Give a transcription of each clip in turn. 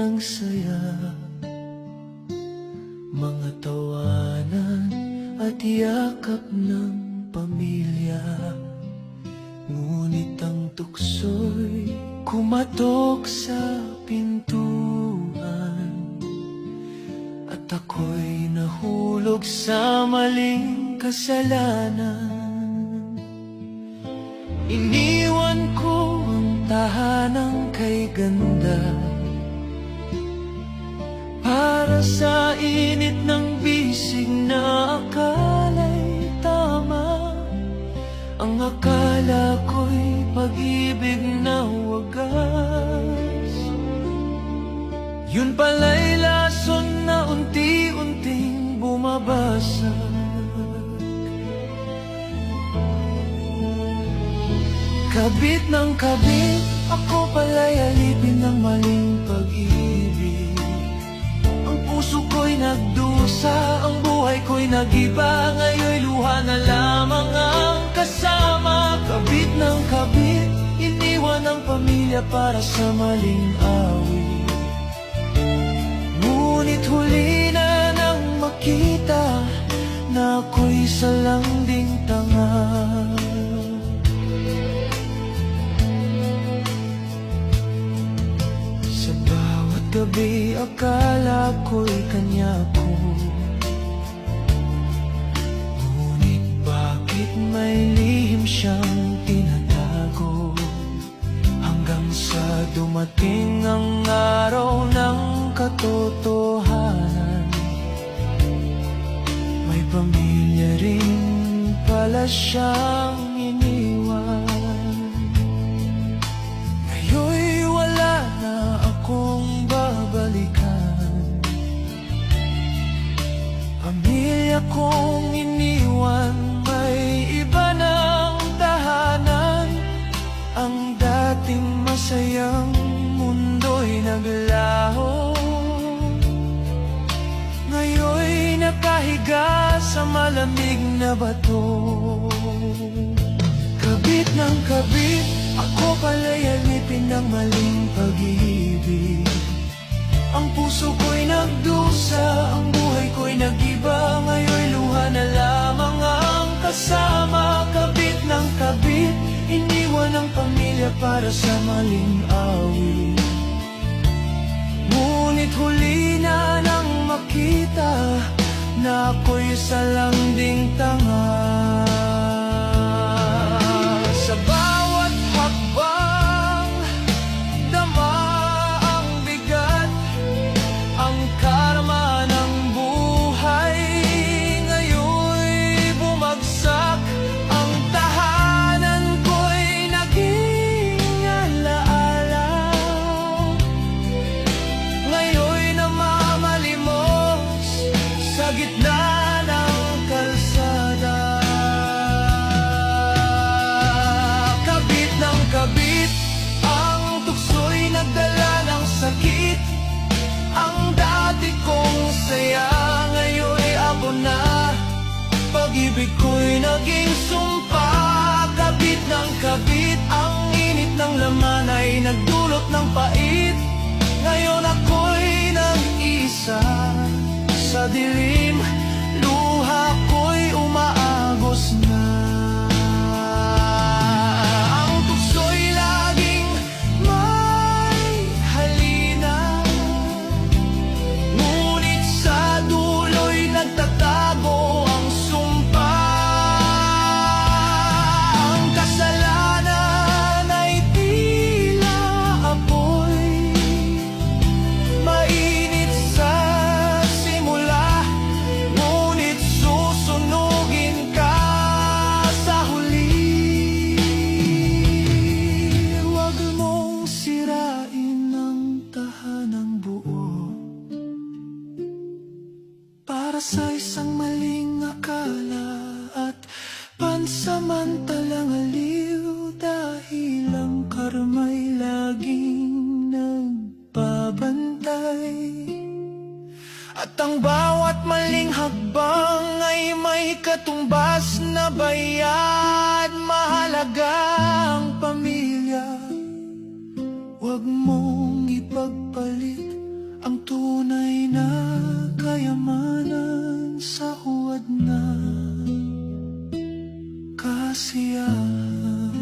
ng saya, mga tawanan at yakap ng pamilya. Ngunit ang tukso'y kumatok sa pintuan, at ako'y nahulog sa maling kasalanan. Iniwan ko ang tahanang kay ganda para sa init ng bisig na akala'y tama. Ang akala ko'y pag-ibig na wagas, yun pala'y lason na unti-unting bumabasag. Kabit ng kabit, ako pala'y alipin ng maling pag-ibig. Ang puso ko'y nagdusa, ang buhay ko'y nag-iba. Ngayon'y luha na lamang ang kasama. Kabit ng kabit, iniwan ang pamilya para sa maling awit. Ngunit huli na nang makita na ako'y salanding tanga. Gabi akala ko'y kanya ko, ngunit bakit may lihim siyang tinatago? Hanggang sa dumating ang araw ng katotohanan, may pamilya rin pala siyang iniwan. Ngayon'y wala na akong pamilya kong iniwan, may iba ng tahanan. Ang dating masayang mundo'y naglaho, ngayon'y nakahiga sa malamig na bato. Kabit ng kabit, ako pala'y alipin ng maling pag-ibig. Ang puso ko'y nagdusa, ang buhay ko'y nag-iba. Ngayon'y luha na lamang ang kasama. Kabit ng kabit, iniwan ang pamilya para sa maling awit. Ngunit huli na nang makita na ako'y salanding tanga. Sa bawat hakbang, dama ang bigat, ang karma ng buhay. Ngayon'y bumagsak, ang tahanan ko'y naging alaala. Ngayon'y namamalimos sa gitna ng kalsada. Kabit ng kabit, ang tukso'y nagdala ng sakit. Ang dati kong saya, ngayon'y abo na. Pag-ibig ko'y naging sumpa. Kabit ng kabit, ang init ng laman ay nagdulot ng pait. Ngayon ako'y nag-isa sa dilim, luha ko'y umaagos na. Ang tukso'y laging may halina, ngunit sa dulo'y nagtatago ang sumpa. Ang kasalanan ay tila apoy, mainit sa simula, ngunit susunugin ka sa huli. Huwag mong sirain ang tahanang buo para sa isang maling akala at pansamantalang aliw. Dahil ang karma'y laging nagbabantay, at ang bawat maling hakbang ay may katumbas na bayad. Mahalaga ang pamilya, huwag mong ipagpalit tunay na kayamanan sa huwad na kasiyahan.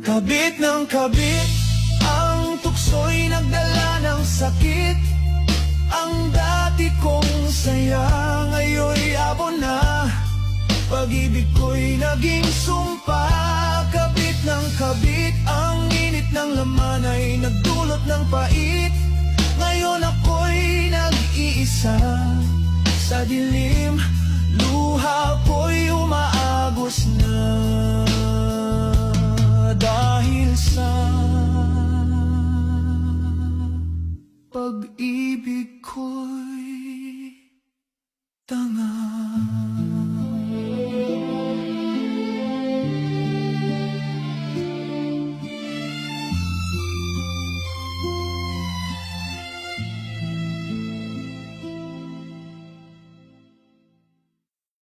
Kabit ng kabit, ang tukso'y nagdala ng sakit. Ang dati kong saya, ngayon'y abo na. Pag-ibig ko'y naging sumpa. Kabit ng kabit, ang init ng laman ay nagdulot ng pait. Ngayon ako'y nag-iisa sa dilim, luha ko'y umaagos na dahil sa